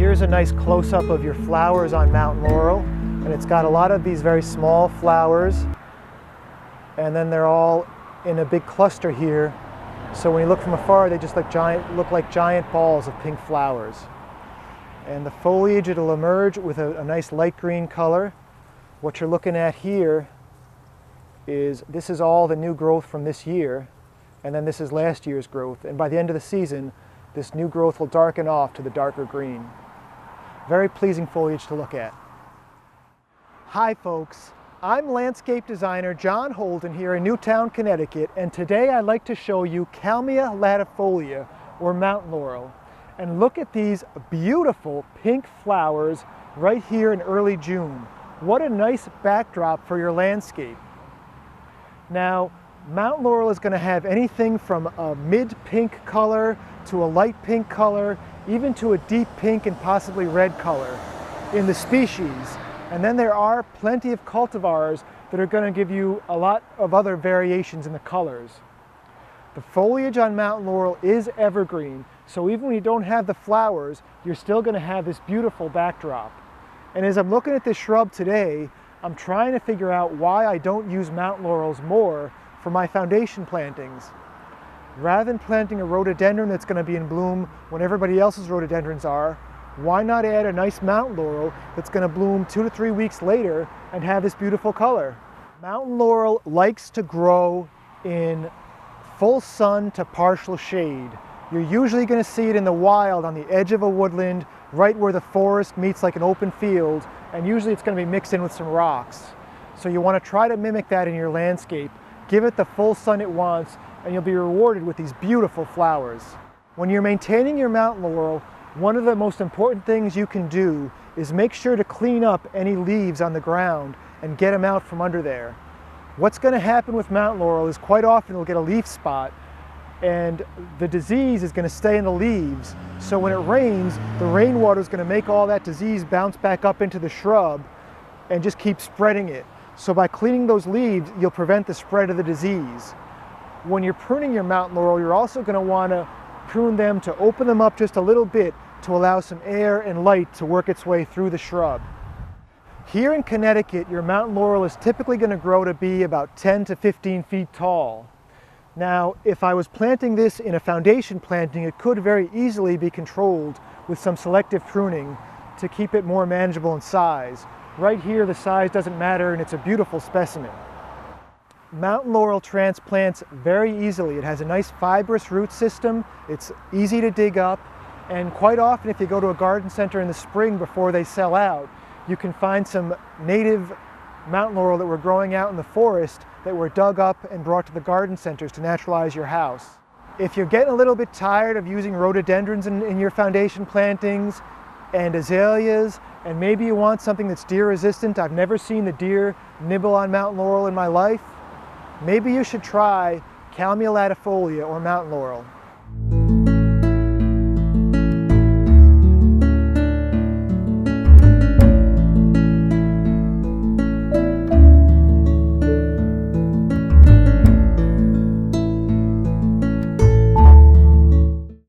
Here's a nice close-up of your flowers on mountain laurel, and it's got a lot of these very small flowers, and then they're all in a big cluster here. So when you look from afar, they just look like giant balls of pink flowers. And the foliage, it'll emerge with a nice light green color. What you're looking at here is, this is all the new growth from this year, and then this is last year's growth. And by the end of the season, this new growth will darken off to the darker green. Very pleasing foliage to look at. Hi folks, I'm landscape designer John Holden here in Newtown, Connecticut, and today I'd like to show you Kalmia latifolia, or mountain laurel. And look at these beautiful pink flowers right here in early June. What a nice backdrop for your landscape. Now, mountain laurel is going to have anything from a mid-pink color to a light pink color, even to a deep pink and possibly red color in the species. And then there are plenty of cultivars that are going to give you a lot of other variations in the colors. The foliage on mountain laurel is evergreen, so even when you don't have the flowers, you're still going to have this beautiful backdrop. And as I'm looking at this shrub today, I'm trying to figure out why I don't use mountain laurels more for my foundation plantings. Rather than planting a rhododendron that's going to be in bloom when everybody else's rhododendrons are, why not add a nice mountain laurel that's going to bloom 2 to 3 weeks later and have this beautiful color? Mountain laurel likes to grow in full sun to partial shade. You're usually going to see it in the wild on the edge of a woodland, right where the forest meets like an open field, and usually it's going to be mixed in with some rocks. So you want to try to mimic that in your landscape. Give it the full sun it wants, and you'll be rewarded with these beautiful flowers. When you're maintaining your mountain laurel, one of the most important things you can do is make sure to clean up any leaves on the ground and get them out from under there. What's going to happen with mountain laurel is quite often it'll get a leaf spot, and the disease is going to stay in the leaves. So when it rains, the rainwater is going to make all that disease bounce back up into the shrub and just keep spreading it. So by cleaning those leaves, you'll prevent the spread of the disease. When you're pruning your mountain laurel, you're also going to want to prune them to open them up just a little bit to allow some air and light to work its way through the shrub. Here in Connecticut, your mountain laurel is typically going to grow to be about 10 to 15 feet tall. Now, if I was planting this in a foundation planting, it could very easily be controlled with some selective pruning to keep it more manageable in size. Right here, the size doesn't matter, and it's a beautiful specimen. Mountain laurel transplants very easily. It has a nice fibrous root system, it's easy to dig up, and quite often if you go to a garden center in the spring before they sell out, you can find some native mountain laurel that were growing out in the forest that were dug up and brought to the garden centers to naturalize your house. If you're getting a little bit tired of using rhododendrons in your foundation plantings and azaleas, and maybe you want something that's deer resistant, I've never seen the deer nibble on mountain laurel in my life, maybe you should try Kalmia latifolia or mountain laurel.